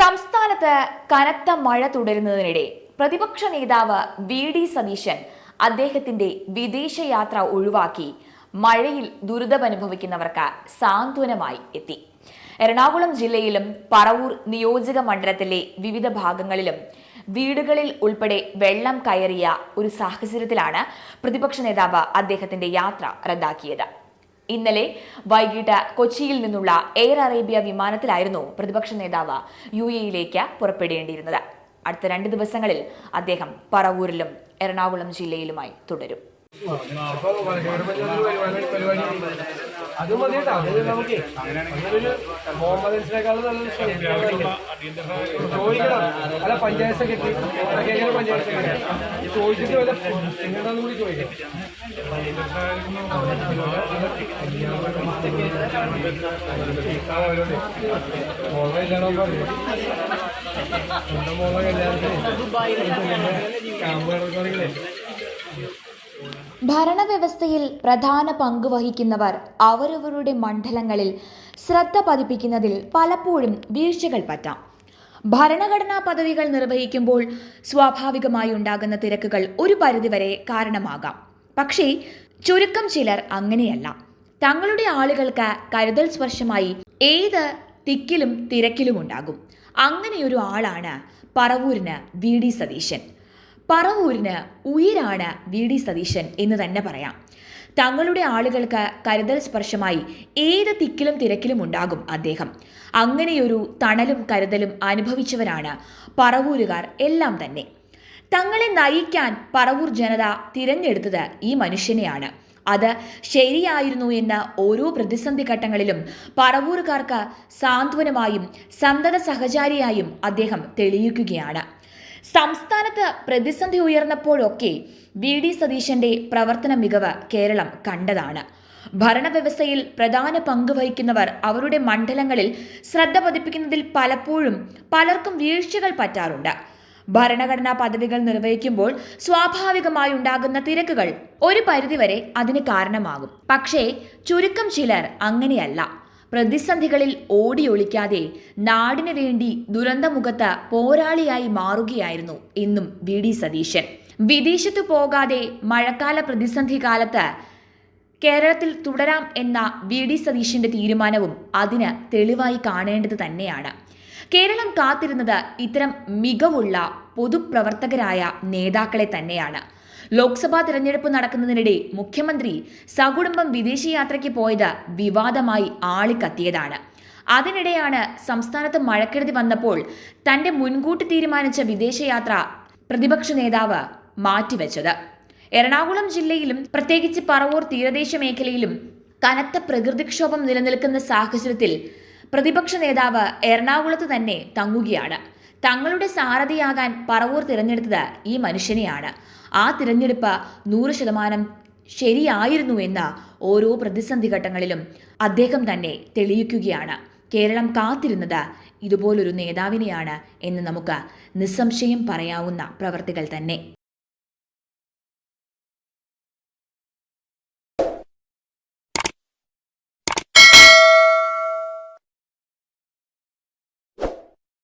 സംസ്ഥാനത്ത് കനത്ത മഴ തുടരുന്നതിനിടെ പ്രതിപക്ഷ നേതാവ് വി.ഡി. സതീശൻ അദ്ദേഹത്തിന്റെ വിദേശയാത്ര ഒഴിവാക്കി മഴയിൽ ദുരിതമനുഭവിക്കുന്നവർക്ക് സാന്ത്വനമായി എത്തി. എറണാകുളം ജില്ലയിലും പറവൂർ നിയോജക മണ്ഡലത്തിലെ വിവിധ ഭാഗങ്ങളിലും വീടുകളിൽ ഉൾപ്പെടെ വെള്ളം കയറിയ ഒരു സാഹചര്യത്തിലാണ് പ്രതിപക്ഷ നേതാവ് അദ്ദേഹത്തിന്റെ യാത്ര റദ്ദാക്കിയത്. ഇന്നലെ വൈകിട്ട് കൊച്ചിയിൽ നിന്നുള്ള എയർ അറേബ്യ വിമാനത്തിലായിരുന്നു പ്രതിപക്ഷ നേതാവ് UAE-യിലേക്ക് പുറപ്പെടേണ്ടിയിരുന്നത്. അടുത്ത 2 ദിവസങ്ങളിൽ അദ്ദേഹം പറവൂരിലും എറണാകുളം ജില്ലയിലുമായി തുടരും. അത് മതി കേട്ടോ. അത് നമുക്ക് മുഹമ്മദിനേക്കാളും നല്ല ചോദിക്കണം. അല്ല പഞ്ചായത്ത് സെക്രട്ടറി പഞ്ചായത്ത് സെക്രട്ടറി ചോദിച്ചിട്ട് വല്ല നിങ്ങളൊന്നും കൂടി ചോദിക്കാം. മോളെ കല്യാണം പറഞ്ഞു എന്റെ മോളെ കല്യാണത്തിന് ക്യാമ്പ് കിടക്കുകയാണെങ്കിലേ ഭരണവ്യവസ്ഥയിൽ പ്രധാന പങ്ക് വഹിക്കുന്നവർ അവരവരുടെ മണ്ഡലങ്ങളിൽ ശ്രദ്ധ പതിപ്പിക്കുന്നതിൽ പലപ്പോഴും വീഴ്ചകൾ പറ്റാം. ഭരണഘടനാ പദവികൾ നിർവഹിക്കുമ്പോൾ സ്വാഭാവികമായി ഉണ്ടാകുന്ന തിരക്കുകൾ ഒരു പരിധിവരെ കാരണമാകാം. പക്ഷേ ചുരുക്കം ചിലർ അങ്ങനെയല്ല. തങ്ങളുടെ ആളുകൾക്ക് കരുതൽ സ്പർശമായി ഏത് തിക്കിലും തിരക്കിലും ഉണ്ടാകും. അങ്ങനെയൊരു ആളാണ് പറവൂരിന് വി.ഡി. സതീശൻ. പറവൂരിന് ഉയിരാണ് വി.ഡി. സതീശൻ എന്ന് തന്നെ പറയാം. തങ്ങളുടെ ആളുകൾക്ക് കരുതൽ സ്പർശമായി ഏത് തിക്കിലും തിരക്കിലും ഉണ്ടാകും അദ്ദേഹം. അങ്ങനെയൊരു തണലും കരുതലും അനുഭവിച്ചവരാണ് പറവൂരുകാർ എല്ലാം തന്നെ. തങ്ങളെ നയിക്കാൻ പറവൂർ ജനത തിരഞ്ഞെടുത്തത് ഈ മനുഷ്യനെയാണ്. അത് ശരിയായിരുന്നു എന്ന് ഓരോ പ്രതിസന്ധി ഘട്ടങ്ങളിലും പറവൂരുകാർക്ക് സാന്ത്വനമായും സന്തത സഹചാരിയായും അദ്ദേഹം തെളിയിക്കുകയാണ്. സംസ്ഥാനത്ത് പ്രതിസന്ധി ഉയർന്നപ്പോഴൊക്കെ വി.ഡി. സതീശന്റെ പ്രവർത്തന മികവ് കേരളം കണ്ടതാണ്. ഭരണവ്യവസ്ഥയിൽ പ്രധാന പങ്ക് വഹിക്കുന്നവർ അവരുടെ മണ്ഡലങ്ങളിൽ ശ്രദ്ധ പതിപ്പിക്കുന്നതിൽ പലപ്പോഴും പലർക്കും വീഴ്ചകൾ പറ്റാറുണ്ട്. ഭരണഘടനാ പദവികൾ നിർവഹിക്കുമ്പോൾ സ്വാഭാവികമായി ഉണ്ടാകുന്ന തിരക്കുകൾ ഒരു പരിധിവരെ അതിന് കാരണമാകും. പക്ഷേ ചുരുക്കം ചിലർ അങ്ങനെയല്ല. പ്രതിസന്ധികളിൽ ഓടിയൊളിക്കാതെ നാടിനു വേണ്ടി ദുരന്തമുഖത്ത് പോരാളിയായി മാറുകയായിരുന്നു ഇന്നും വി.ഡി. സതീശൻ. വിദേശത്തു പോകാതെ മഴക്കാല പ്രതിസന്ധി കാലത്ത് കേരളത്തിൽ തുടരാം എന്ന വി.ഡി. സതീശന്റെ തീരുമാനവും അതിന് തെളിവായി കാണേണ്ടത് തന്നെയാണ്. കേരളം കാത്തിരുന്നത് ഇത്തരം മികവുള്ള പൊതുപ്രവർത്തകരായ നേതാക്കളെ തന്നെയാണ്. ലോക്സഭാ തിരഞ്ഞെടുപ്പ് നടക്കുന്നതിനിടെ മുഖ്യമന്ത്രി സകുടുംബം വിദേശയാത്രയ്ക്ക് പോയത് വിവാദമായി ആളിക്കത്തിയതാണ്. അതിനിടെയാണ് സംസ്ഥാനത്ത് മഴക്കെടുതി വന്നപ്പോൾ തന്റെ മുൻകൂട്ടി തീരുമാനിച്ച വിദേശയാത്ര പ്രതിപക്ഷ നേതാവ് മാറ്റിവെച്ചത്. എറണാകുളം ജില്ലയിലും പ്രത്യേകിച്ച് പറവൂർ തീരദേശ മേഖലയിലും കനത്ത പ്രകൃതിക്ഷോഭം നിലനിൽക്കുന്ന സാഹചര്യത്തിൽ പ്രതിപക്ഷ നേതാവ് എറണാകുളത്ത് തന്നെ തങ്ങുകയാണ്. തങ്ങളുടെ സാരഥിയാകാൻ പറവൂർ തിരഞ്ഞെടുത്തത് ഈ മനുഷ്യനെയാണ്. ആ തിരഞ്ഞെടുപ്പ് 100% ശരിയായിരുന്നു എന്ന് ഓരോ പ്രതിസന്ധി ഘട്ടങ്ങളിലും അദ്ദേഹം തന്നെ തെളിയിക്കുകയാണ്. കേരളം കാത്തിരുന്നത് ഇതുപോലൊരു നേതാവിനെയാണ് എന്ന് നമുക്ക് നിസ്സംശയം പറയാവുന്ന പ്രവർത്തികൾ തന്നെ.